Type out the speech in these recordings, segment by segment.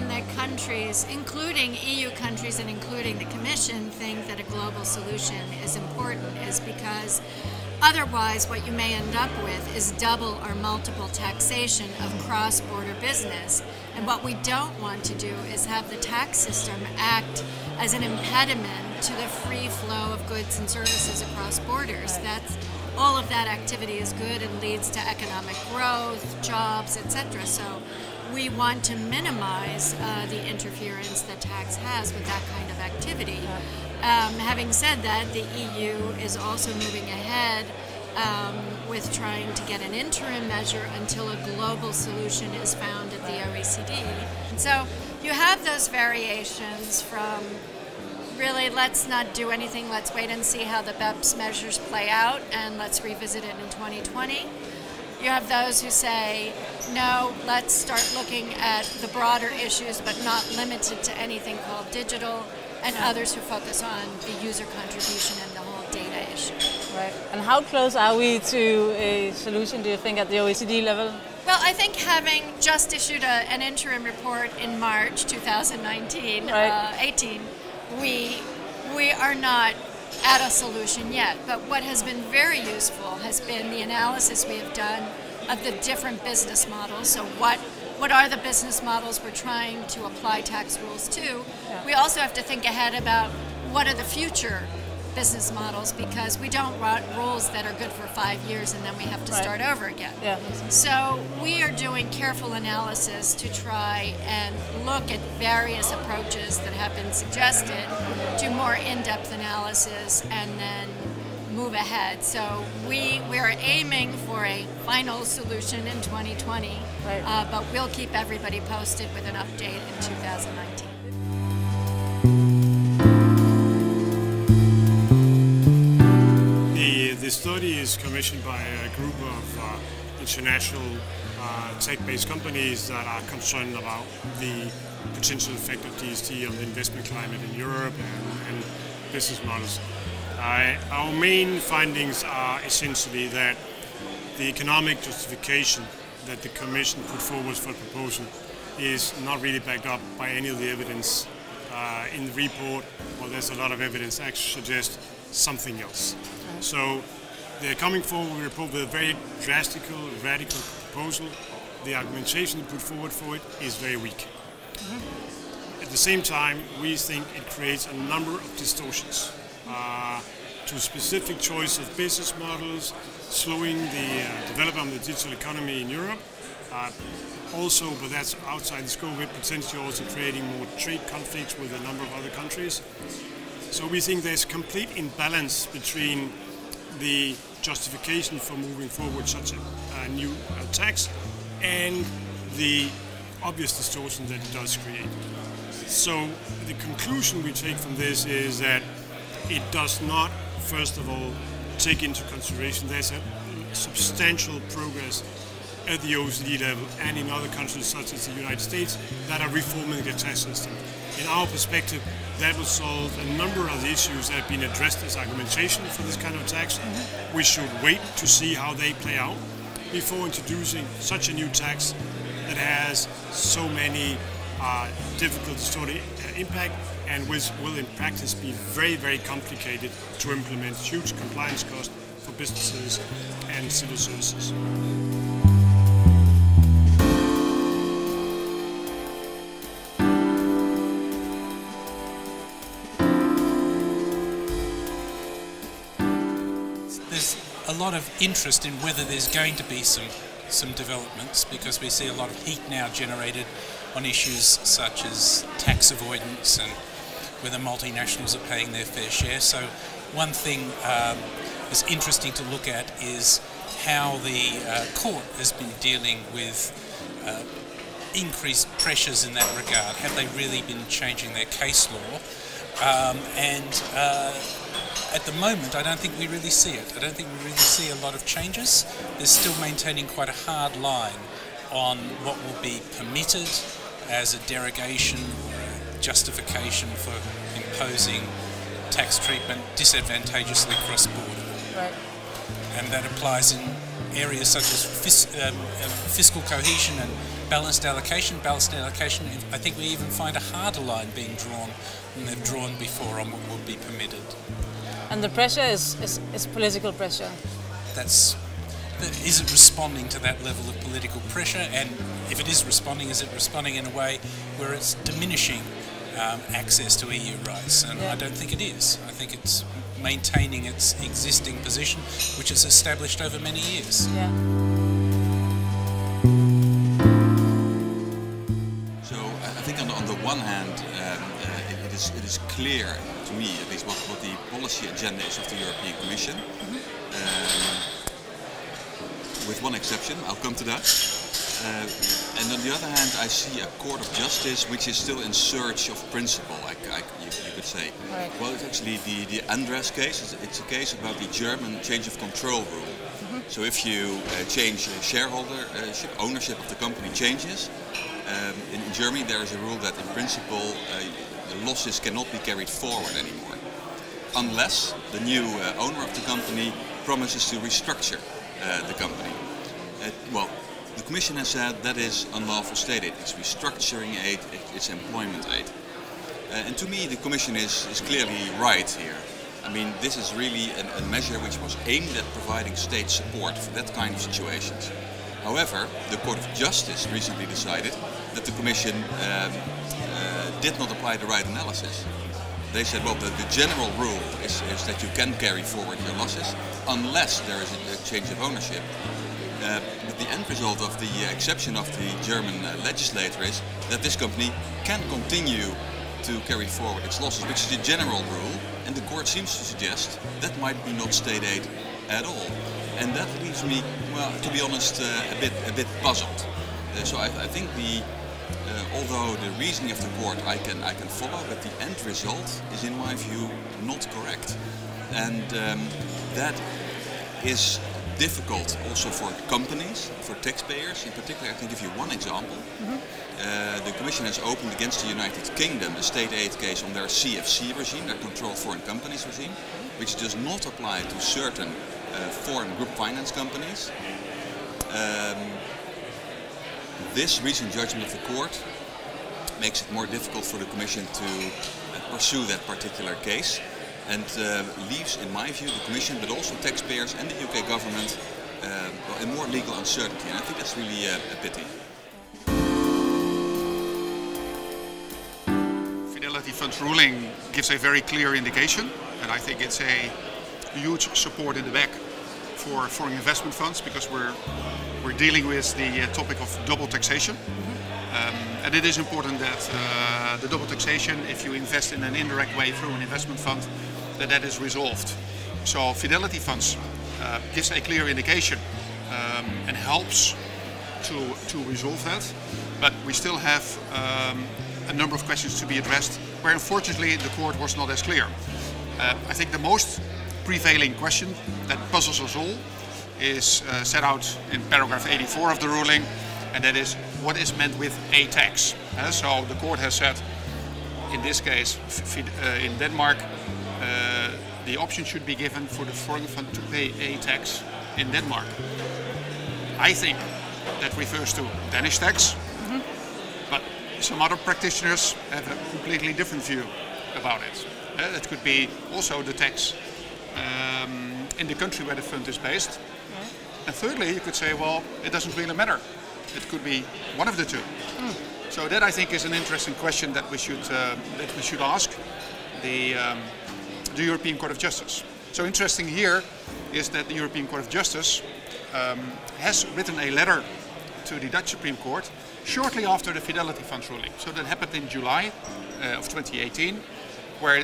reason that countries, including EU countries and including the Commission, think that a global solution is important is because otherwise what you may end up with is double or multiple taxation of cross-border business. And what we don't want to do is have the tax system act as an impediment to the free flow of goods and services across borders. All of that activity is good and leads to economic growth, jobs, etc. So we want to minimize the interference that tax has with that kind of activity. Having said that, the EU is also moving ahead with trying to get an interim measure until a global solution is found at the OECD. And so you have those variations from really, let's not do anything, let's wait and see how the BEPS measures play out, and let's revisit it in 2020. You have those who say, no, let's start looking at the broader issues, but not limited to anything called digital, and others who focus on the user contribution and the whole data issue. Right. And how close are we to a solution, do you think, at the OECD level? Well, I think having just issued an interim report in March 2019, right. 18, we are not at a solution yet, but what has been very useful has been the analysis we have done of the different business models. So what are the business models we're trying to apply tax rules to? Yeah. We also have to think ahead about what are the future business models, because we don't want rules that are good for 5 years and then we have to right. start over again. Yeah. So we are doing careful analysis to try and look at various approaches that have been suggested, do more in-depth analysis, and then move ahead. So we are aiming for a final solution in 2020, right. But we'll keep everybody posted with an update in 2019. The study is commissioned by a group of international tech-based companies that are concerned about the potential effect of DST on the investment climate in Europe and business models. Our main findings are essentially that the economic justification that the Commission put forward for the proposal is not really backed up by any of the evidence in the report. Well, there's a lot of evidence that actually suggests something else. So they're coming forward with a report with a very drastic, radical proposal. The argumentation they put forward for it is very weak. At the same time, we think it creates a number of distortions to specific choice of business models, slowing the development of the digital economy in Europe. Also, but that's outside the scope of it, potentially also creating more trade conflicts with a number of other countries. So we think there's complete imbalance between the justification for moving forward such a new tax and the obvious distortion that it does create. So the conclusion we take from this is that it does not, first of all, take into consideration there's a substantial progress at the OECD level and in other countries such as the United States that are reforming their tax system. In our perspective, that will solve a number of the issues that have been addressed as argumentation for this kind of tax. We should wait to see how they play out before introducing such a new tax that has so many difficult distorted impact and which will in practice be very, very complicated to implement, huge compliance costs for businesses and civil services. There's a lot of interest in whether there's going to be some developments, because we see a lot of heat now generated on issues such as tax avoidance and whether multinationals are paying their fair share. So one thing that's interesting to look at is how the court has been dealing with increased pressures in that regard. Have they really been changing their case law? At the moment, I don't think we really see it. I don't think we really see a lot of changes. They're still maintaining quite a hard line on what will be permitted as a derogation or a justification for imposing tax treatment disadvantageously cross-border. Right. and that applies in areas such as fiscal cohesion and balanced allocation. Balanced allocation, I think we even find a harder line being drawn than they've drawn before on what would be permitted. And the pressure is political pressure. That isn't responding to that level of political pressure, and if it is responding in a way where it's diminishing access to EU rights? And I don't think it is. I think it's maintaining its existing position, which is established over many years. Yeah. So I think on the one hand, it is clear to me, at least, what the policy agenda is of the European Commission. With one exception, I'll come to that. And on the other hand, I see a court of justice which is still in search of principle, you could say. Right. Well, it's actually the Andres case. It's a case about the German change of control rule. So if you change ownership of the company changes, in Germany there is a rule that in principle the losses cannot be carried forward anymore, unless the new owner of the company promises to restructure the company. Well, the Commission has said that is unlawful state aid. It's restructuring aid, it's employment aid. And to me the Commission is clearly right here. I mean, this is really a measure which was aimed at providing state support for that kind of situations. However, the Court of Justice recently decided that the Commission did not apply the right analysis. They said, well, the general rule is that you can carry forward your losses unless there is a change of ownership. But the end result of the exception of the German legislator is that this company can continue to carry forward its losses, which is the general rule, and the court seems to suggest that might be not state aid at all. And that leaves me, well, to be honest, a bit puzzled. So I think although the reasoning of the court I can follow, but the end result is, in my view, not correct. And that is difficult also for companies, for taxpayers. In particular, I can give you one example. The Commission has opened against the United Kingdom a state aid case on their CFC regime, their controlled foreign companies regime, which does not apply to certain foreign group finance companies. This recent judgment of the court makes it more difficult for the Commission to pursue that particular case, and leaves, in my view, the Commission, but also taxpayers and the UK government in more legal uncertainty, and I think that's really a pity. Fidelity Fund's ruling gives a very clear indication, and I think it's a huge support in the back for foreign investment funds, because we're dealing with the topic of double taxation. And it is important that the double taxation, if you invest in an indirect way through an investment fund, that is resolved. So Fidelity Funds gives a clear indication and helps to resolve that. But we still have a number of questions to be addressed, where unfortunately the court was not as clear. I think the most prevailing question that puzzles us all is set out in paragraph 84 of the ruling, and that is what is meant with a tax. So the court has said, in this case, in Denmark, the option should be given for the foreign fund to pay a tax in Denmark. I think that refers to Danish tax, but some other practitioners have a completely different view about it. It could be also the tax in the country where the fund is based. And thirdly, you could say, well, it doesn't really matter. It could be one of the two. So that, I think, is an interesting question that we should ask the European Court of Justice. So interesting here is that the European Court of Justice has written a letter to the Dutch Supreme Court shortly after the Fidelity Funds ruling. So that happened in July of 2018, where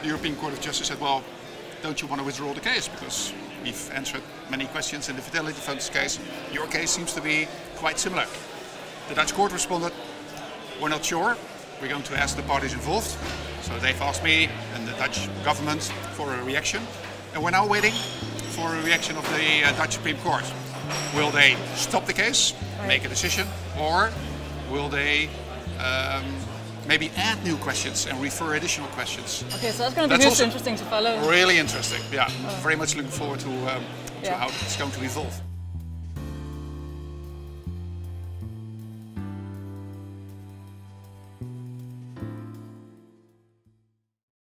the European Court of Justice said, well, don't you want to withdraw the case? Because we've answered many questions in the Fidelity Funds case. Your case seems to be quite similar. The Dutch court responded, we're not sure. We're going to ask the parties involved. So they've asked me and the Dutch government for a reaction. And we're now waiting for a reaction of the Dutch Supreme Court. Will they stop the case, make a decision, or will they maybe add new questions and refer additional questions? Okay, so that's going to be interesting to follow. Really interesting, yeah. Very much looking forward to to how it's going to evolve.